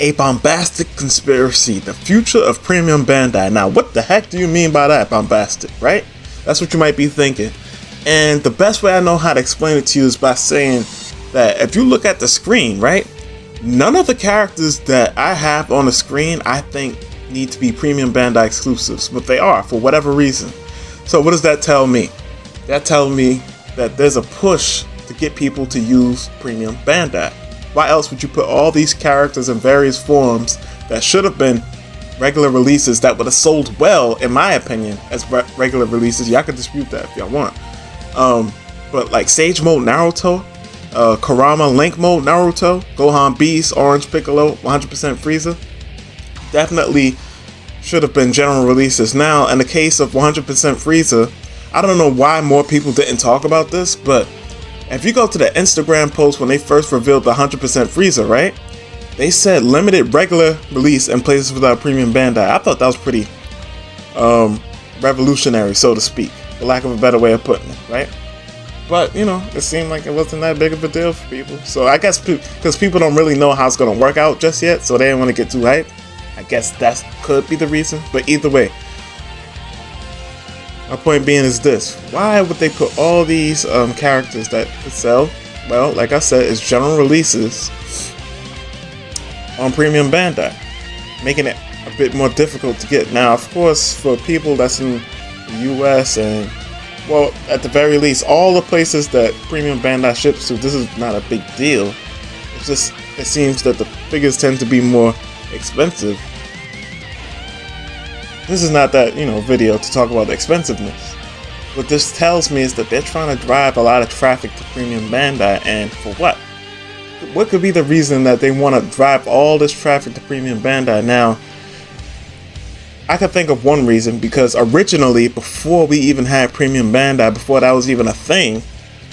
A bombastic conspiracy, the future of premium Bandai. Now, what the heck do you mean by that, bombastic, right? That's what you might be thinking. And the best way I know how to explain it to you is by saying that if you look at the screen, right? None of the characters that I have on the screen, I think, need to be premium Bandai exclusives, but they are for whatever reason. So what does that tell me? That tells me that there's a push to get people to use premium Bandai. Why else would you put all these characters in various forms that should have been regular releases that would have sold well, in my opinion, as regular releases? Y'all can dispute that if y'all want. But like Sage Mode Naruto, Kurama Link Mode Naruto, Gohan Beast, Orange Piccolo, 100% Frieza, definitely should have been general releases. Now, in the case of 100% Frieza, I don't know why more people didn't talk about this, but if you go to the Instagram post when they first revealed the 100% Frieza, right? They said limited regular release in places without premium Bandai. I thought that was pretty revolutionary, so to speak, for lack of a better way of putting it, right? But, you know, it seemed like it wasn't that big of a deal for people. So I guess because people don't really know how it's going to work out just yet, so they didn't want to get too hyped. I guess that could be the reason. But either way, my point being is this. Why would they put all these characters that could sell? Well, like I said, it's general releases on premium Bandai, making it a bit more difficult to get. Now, of course, for people that's in the US and, well, at the very least, all the places that premium Bandai ships to, this is not a big deal. It's just, it seems that the figures tend to be more expensive. This is not that, video to talk about the expensiveness. What this tells me is that they're trying to drive a lot of traffic to premium Bandai, and for what? What could be the reason that they want to drive all this traffic to premium Bandai? Now, I could think of one reason, because originally, before we even had premium Bandai, before that was even a thing,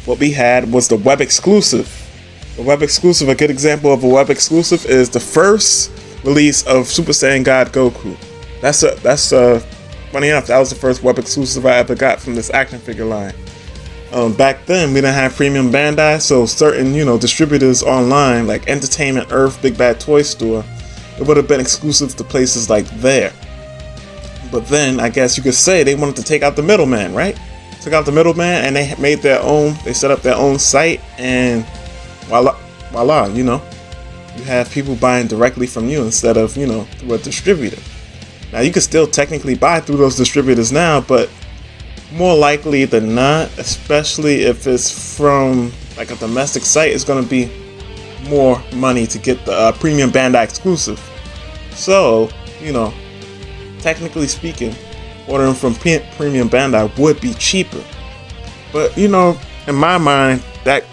what we had was the web exclusive. The web exclusive, a good example of a web exclusive is the first release of Super Saiyan God Goku. That's funny enough, that was the first web exclusive I ever got from this action figure line. Back then, we didn't have premium Bandai, so certain, distributors online, like Entertainment Earth, Big Bad Toy Store, it would have been exclusive to places like there. But then, I guess you could say they wanted to take out the middleman, right? Took out the middleman, and they made their own, they set up their own site, and voila, you have people buying directly from you instead of, through a distributor. Now, you can still technically buy through those distributors now, but more likely than not, especially if it's from like a domestic site, it's going to be more money to get the premium Bandai exclusive. So, technically speaking, ordering from premium Bandai would be cheaper. But, in my mind, that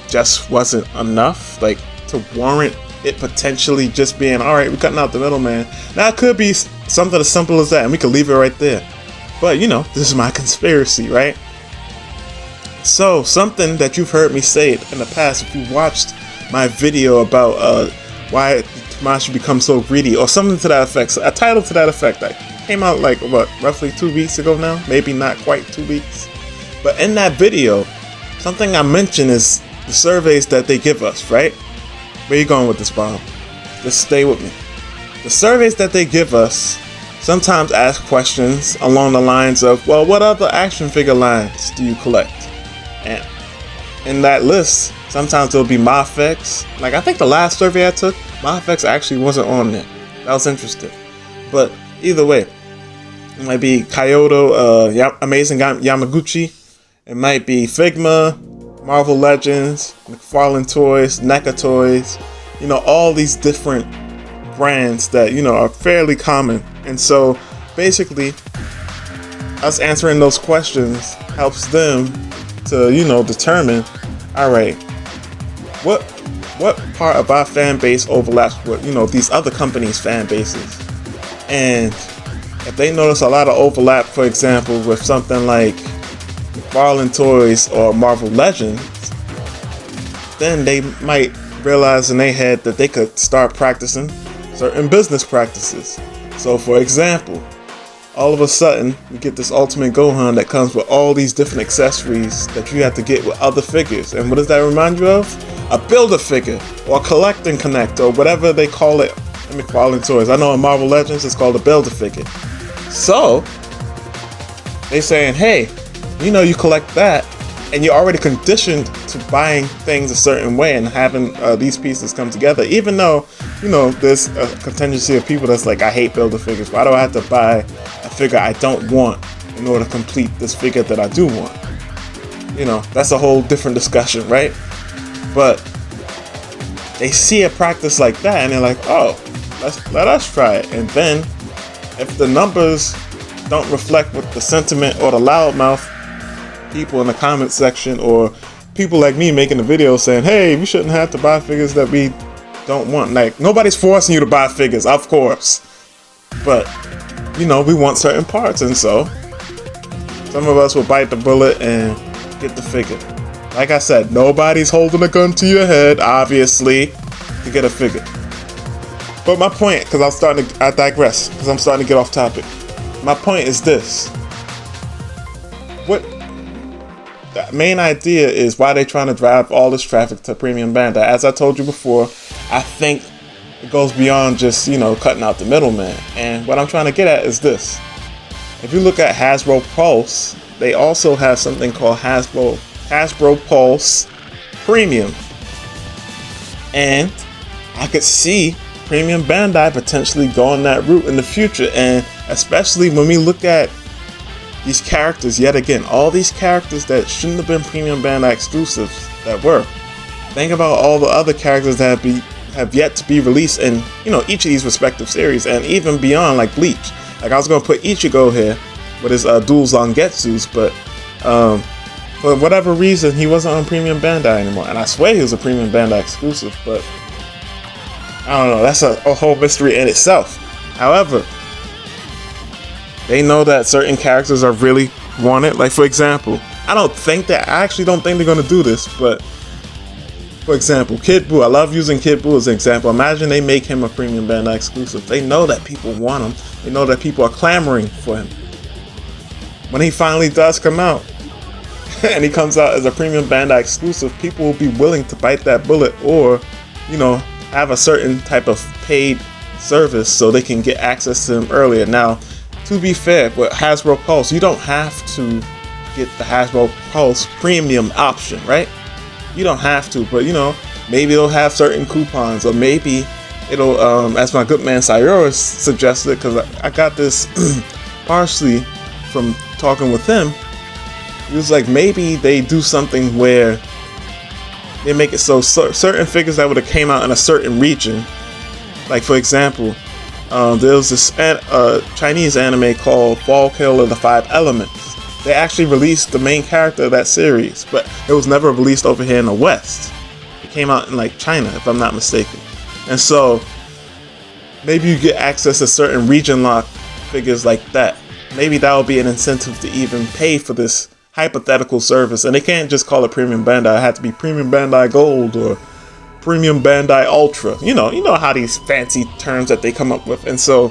just wasn't enough, like, to warrant it potentially just being, alright, we're cutting out the middleman. Now, it could be something as simple as that, and we could leave it right there. But, this is my conspiracy, right? So, something that you've heard me say in the past, if you watched my video about why Tamashii becomes so greedy, or something to that effect, a title to that effect, that came out like, roughly 2 weeks ago now? Maybe not quite 2 weeks. But in that video, something I mentioned is the surveys that they give us, right? Where you going with this, Bomb? Just stay with me. The surveys that they give us sometimes ask questions along the lines of, well, what other action figure lines do you collect? And in that list, sometimes there'll be Mafex. Like, I think the last survey I took, Mafex actually wasn't on there. That was interesting. But either way, it might be Kyoto, Amazing Yamaguchi. It might be Figma, Marvel Legends, McFarlane Toys, NECA Toys, all these different brands that, are fairly common. And so, basically, us answering those questions helps them to, determine, alright, what part of our fan base overlaps with, these other companies' fan bases. And if they notice a lot of overlap, for example, with something like McFarlane Toys or Marvel Legends, then they might realize in their head that they could start practicing certain business practices. So, for example, all of a sudden, we get this Ultimate Gohan that comes with all these different accessories that you have to get with other figures. And what does that remind you of? a Build-A-Figure or Collect and Connect or whatever they call it in McFarlane Toys. I know in Marvel Legends it's called a Build-A-Figure. So they saying, hey, you know, you collect that and you're already conditioned to buying things a certain way and having these pieces come together, even though, you know, there's a contingency of people that's like, I hate Build-A-Figures. Why do I have to buy a figure I don't want in order to complete this figure that I do want? You know, that's a whole different discussion, right? But they see a practice like that and they're like, oh, let us try it. And then if the numbers don't reflect what the sentiment or the loudmouth people in the comment section or people like me making a video saying, hey, we shouldn't have to buy figures that we don't want. Like, nobody's forcing you to buy figures, of course. But, you know, we want certain parts, and so some of us will bite the bullet and get the figure. Like I said, nobody's holding a gun to your head, obviously, to get a figure. But my point, because I digress, because I'm starting to get off topic. My point is this. What the main idea is why they're trying to drive all this traffic to Premium Bandai. As I told you before, I think it goes beyond just, you know, cutting out the middleman. And what I'm trying to get at is this. If you look at Hasbro Pulse, they also have something called Hasbro Pulse Premium. And I could see Premium Bandai potentially going that route in the future. And especially when we look at these characters, yet again, all these characters that shouldn't have been Premium Bandai exclusives that were. Think about all the other characters that have yet to be released in, you know, each of these respective series, and even beyond, like Bleach. Like, I was gonna put Ichigo here with his dual Zangetsus, but for whatever reason, he wasn't on Premium Bandai anymore. And I swear he was a Premium Bandai exclusive, but I don't know. That's a whole mystery in itself. However, they know that certain characters are really wanted. Like, for example, I actually don't think they're going to do this, but for example, Kid Buu. I love using Kid Buu as an example. Imagine they make him a Premium Bandai exclusive. They know that people want him. They know that people are clamoring for him. When he finally does come out, and he comes out as a Premium Bandai exclusive, people will be willing to bite that bullet or, you know, have a certain type of paid service so they can get access to him earlier. Now, to be fair, with Hasbro Pulse, you don't have to get the Hasbro Pulse premium option, right? You don't have to, but, you know, maybe it'll have certain coupons, or maybe it'll, as my good man Sayura suggested, because I got this partially from talking with him. He was like, maybe they do something where they make it so certain figures that would have came out in a certain region, like for example, there was this Chinese anime called Fall Kill of the Five Elements. They actually released the main character of that series, but it was never released over here in the West. It came out in like China, if I'm not mistaken. And so maybe you get access to certain region lock figures like that. Maybe that will be an incentive to even pay for this hypothetical service. And they can't just call it Premium Bandai. It had to be Premium Bandai Gold or Premium Bandai Ultra. You know how these fancy terms that they come up with. And so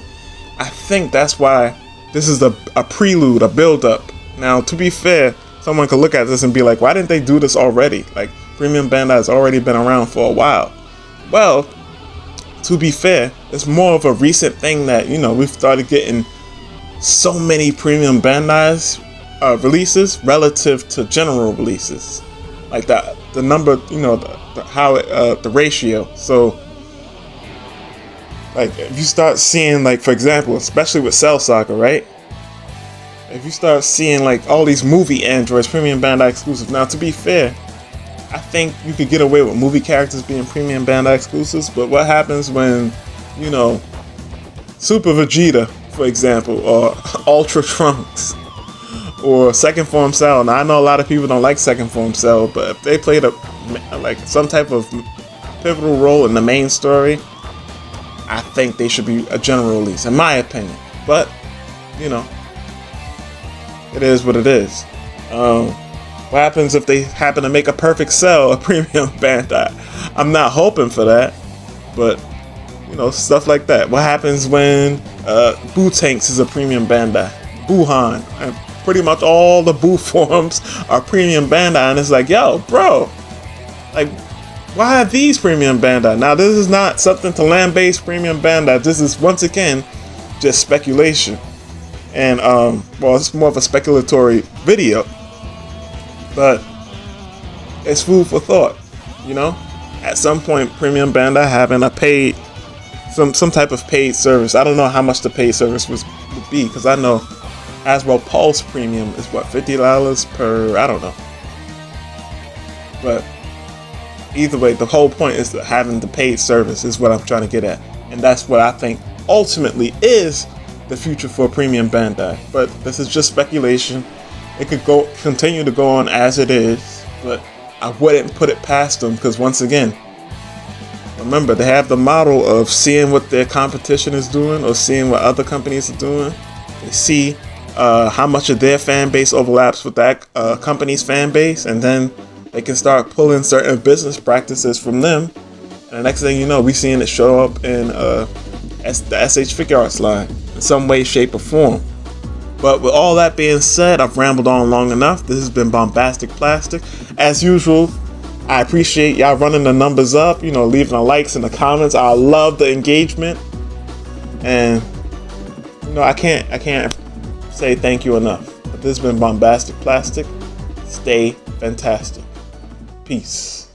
I think that's why this is a prelude, a build-up. Now, to be fair, someone could look at this and be like, why didn't they do this already? Like, Premium Bandai has already been around for a while. Well, to be fair, it's more of a recent thing that, you know, we've started getting so many Premium Bandai's releases relative to general releases. Like that, the number, you know, the ratio. So, like, if you start seeing, like, for example, especially with Cell Saga, right? If you start seeing, like, all these movie androids, Premium Bandai exclusive. Now, to be fair, I think you could get away with movie characters being Premium Bandai exclusives, but what happens when, you know, Super Vegeta, for example, or Ultra Trunks, or Second Form Cell? Now, I know a lot of people don't like Second Form Cell, but if they played some type of pivotal role in the main story, I think they should be a general release, in my opinion. But, you know, it is what it is. What happens if they happen to make a Perfect Cell a Premium Bandai? I'm not hoping for that, but, you know, stuff like that. What happens when Boo Tanks is a Premium Bandai? Buhan, and pretty much all the Boo forms are Premium Bandai, and it's like, yo, bro, like, why are these premium Bandai? Now, this is not something to land-based premium Bandai. This is, once again, just speculation. And, well, it's more of a speculatory video. But it's food for thought, you know? At some point, premium Bandai having a paid, some type of paid service. I don't know how much the paid service would be, because I know Hasbro Pulse Premium is what, $50 per, I don't know. But either way, the whole point is that having the paid service is what I'm trying to get at. And that's what I think ultimately is the future for premium Bandai. But this is just speculation. It could continue to go on as it is, but I wouldn't put it past them, because once again, remember, they have the model of seeing what their competition is doing or seeing what other companies are doing. They see how much of their fan base overlaps with that company's fan base, and then they can start pulling certain business practices from them. And the next thing you know, we're seeing it show up in the SH Figure Arts line in some way, shape, or form. But with all that being said, I've rambled on long enough. This has been Bombastic Plastic. As usual, I appreciate y'all running the numbers up, you know, leaving the likes in the comments. I love the engagement. And, you know, I can't say thank you enough. But this has been Bombastic Plastic. Stay fantastic. Peace.